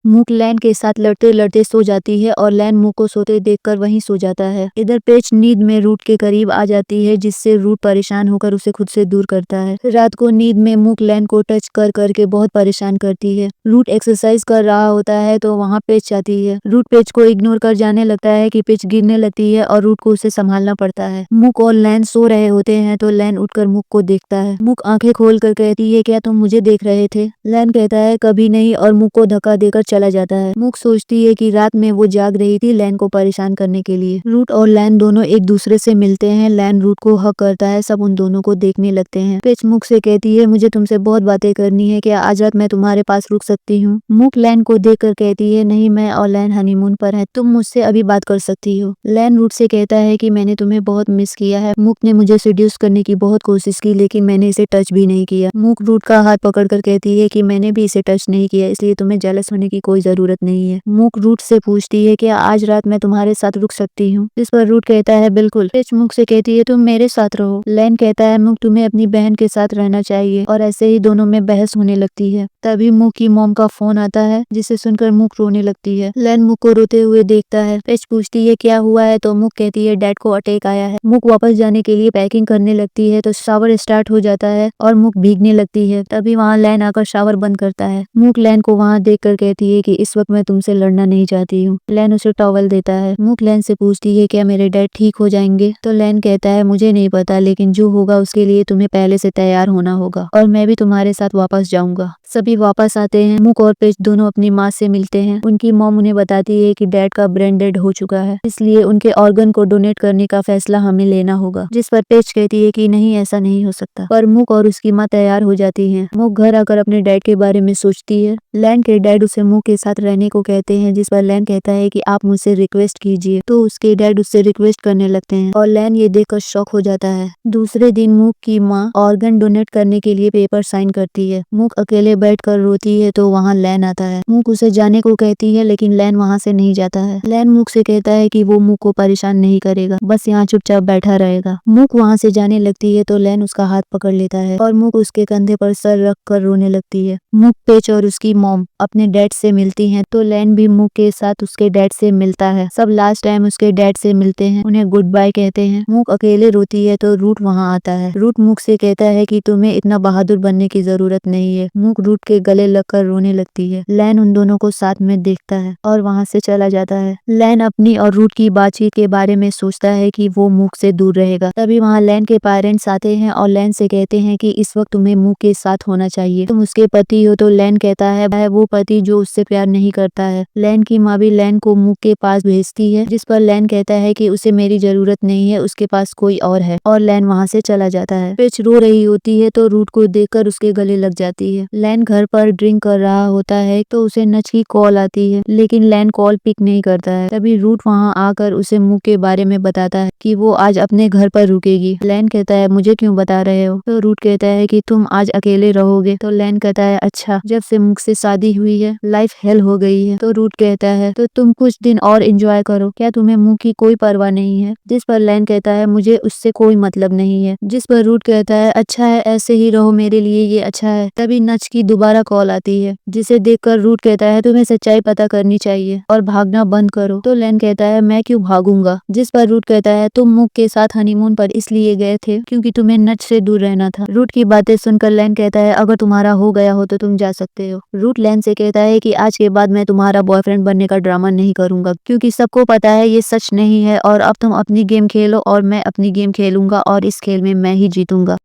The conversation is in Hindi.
मूक लैन के साथ लड़ते लड़ते सो जाती है और लैन मूक को सोते देखकर वहीं सो जाता है। इधर पेच नींद में रूट के करीब आ जाती है, जिससे रूट परेशान होकर उसे खुद से दूर करता है। रात को नींद में मूक लैन को टच कर करके बहुत परेशान करती है। रूट एक्सरसाइज कर रहा होता है तो वहाँ पेच आती है। रूट पेच को इग्नोर कर जाने लगता है कि पेच गिरने लगती है और रूट को उसे संभालना पड़ता है। मूक और लैन सो रहे होते हैं तो लैन उठकर मूक को देखता है। मूक आंखें खोल कर कहती है, क्या तुम मुझे देख रहे थे? लैन कहता है, कभी नहीं, और मूक को धक्का देकर चला जाता है। मूक सोचती है कि रात में वो जाग रही थी लैन को परेशान करने के लिए। रूट और लैन दोनों एक दूसरे से मिलते हैं। लैन रूट को हक करता है। सब उन दोनों को देखने लगते हैं। पेच मूक से कहती है, मुझे तुमसे बहुत बातें करनी है, क्या आज रात मैं तुम्हारे पास रुक सकती हूँ? मूक लैन को देख कर कहती है, नहीं, मैं और लैन हनीमून पर है, तुम मुझसे अभी बात कर सकती हो। लैन रूट से कहता है कि मैंने तुम्हें बहुत मिस किया है। मूक ने मुझे सेड्यूस करने की बहुत कोशिश की, लेकिन मैंने इसे टच भी नहीं किया। मूक रूट का हाथ पकड़कर कहती है कि मैंने भी इसे टच नहीं किया, इसलिए तुम्हें जेलस होने की कोई जरूरत नहीं है। मूक रूट से पूछती है, क्या आज रात मैं तुम्हारे साथ रुक सकती हूँ? इस पर रूट कहता है, बिल्कुल। पेच मूक से कहती है, तुम मेरे साथ रहो। लैन कहता है, मूक तुम्हें अपनी बहन के साथ रहना चाहिए, और ऐसे ही दोनों में बहस होने लगती है। तभी मूक की मॉम का फोन आता है, जिसे सुनकर मूक रोने लगती है। लैन मूक को रोते हुए देखता है। पेच पूछती है, क्या हुआ है? तो मूक कहती है, डैड को अटैक आया है। मूक वापस जाने के लिए पैकिंग करने लगती है तो शावर स्टार्ट हो जाता है और मूक भीगने लगती है। तभी वहाँ लैन आकर शावर बंद करता है। मूक लैन को वहाँ देखकर कहती है कि इस वक्त मैं तुमसे लड़ना नहीं चाहती हूँ। लैन उसे टॉवल देता है। मूक लैन से पूछती है, क्या मेरे डैड ठीक हो जाएंगे? तो लैन कहता है, मुझे नहीं पता, लेकिन जो होगा उसके लिए तुम्हें पहले से तैयार होना होगा, और मैं भी तुम्हारे साथ वापस जाऊंगा। सभी वापस आते हैं। मूक और पेच दोनों अपनी माँ से मिलते हैं। उनकी मॉम उन्हें बताती है कि डैड का ब्रेन डेड हो चुका है, इसलिए उनके ऑर्गन को डोनेट करने का फैसला हमें लेना होगा। जिस पर पेच कहती है कि नहीं, ऐसा नहीं हो सकता। पर मूक और उसकी माँ तैयार हो जाती हैं। मूक घर आकर अपने डैड के बारे में सोचती है। लैन के डैड उसे मूक के साथ रहने को कहते हैं, जिस पर लैन कहता है कि आप मुझसे रिक्वेस्ट कीजिए। तो उसके डैड उससे रिक्वेस्ट करने लगते हैं और लैन ये देखकर शॉक हो जाता है। दूसरे दिन मूक की माँ ऑर्गन डोनेट करने के लिए पेपर साइन करती है। मूक अकेले बैठकर रोती है तो वहाँ लैन आता है। मूक उसे जाने को कहती है, लेकिन लैन वहाँ से नहीं जाता है। लैन मूक से कहता है कि वो मूक को परेशान नहीं करेगा, बस यहाँ चुपचाप बैठा रहेगा। मूक वहाँ से जाने लगती है तो लैन उसका हाथ पकड़ लेता है और मूक उसके कंधे पर सर रख कर रोने लगती है। मूक, पेच और उसकी मॉम अपने डैड से मिलती हैं तो लैन भी मूक के साथ उसके डैड से मिलता है। सब लास्ट टाइम उसके डैड से मिलते हैं, उन्हें गुड बाय कहते हैं। मूक अकेले रोती है तो रूट वहाँ आता है। रूट मूक से कहता है कि तुम्हें इतना बहादुर बनने की जरूरत नहीं है। मूक रूट के गले लगकर रोने लगती है। लैन उन दोनों को साथ में देखता है और वहाँ से चला जाता है। लैन अपनी और रूट की बातचीत के बारे में सोचता है कि वो मूक से दूर रहेगा। तभी वहाँ लैन के पेरेंट्स आते हैं और लैन से कहते हैं कि इस वक्त तुम्हें मूक के साथ होना चाहिए, तुम उसके पति हो। तो लैन कहता है वो पति जो उससे प्यार नहीं करता है। लैन की माँ भी लैन को मूक के पास भेजती है, जिस पर लैन कहता है कि उसे मेरी जरूरत नहीं है, उसके पास कोई और है, और लैन वहाँ से चला जाता है। पेच रो रही होती है तो रूट को देखकर उसके गले लग जाती है। लैन घर पर ड्रिंक कर रहा होता है तो उसे नच की कॉल आती है, लेकिन लैन कॉल पिक नहीं करता है। तभी रूट वहाँ आकर उसे मूक के बारे में बताता है कि वो आज अपने घर पर रुकेगी। लैन कहता है, मुझे क्यों बता रहे हो? तो रूट कहता है कि तुम आज अकेले रहोगे। तो लैन कहता है, अच्छा, जब से मूक से शादी हुई है लाइफ हेल हो गई है। तो रूट कहता है, तो तुम कुछ दिन और एंजॉय करो, क्या तुम्हें मूक की कोई परवाह नहीं है? जिस पर लैन कहता है, मुझे उससे कोई मतलब नहीं है। जिस पर रूट कहता है, अच्छा है, ऐसे ही रहो, मेरे लिए ये अच्छा है। तभी नच की दोबारा कॉल आती है, जिसे देखकर रूट कहता है, तुम्हें सच्चाई पता करनी चाहिए और भागना बंद करो। तो लैन कहता है, मैं क्यों भागूंगा? जिस पर रूट कहता है, तुम मूक के साथ हनीमून पर इसलिए गए थे क्योंकि तुम्हें नच से दूर रहना था। रूट की बातें सुनकर लैन कहता है, अगर तुम्हारा हो गया हो तो तुम जा सकते हो। रूट लैन से कहता है कि आज के बाद मैं तुम्हारा बॉयफ्रेंड बनने का ड्रामा नहीं करूंगा, क्योंकि सबको पता है ये सच नहीं है, और अब तुम अपनी गेम खेलो और मैं अपनी गेम खेलूंगा, और इस खेल में मैं ही जीतूंगा।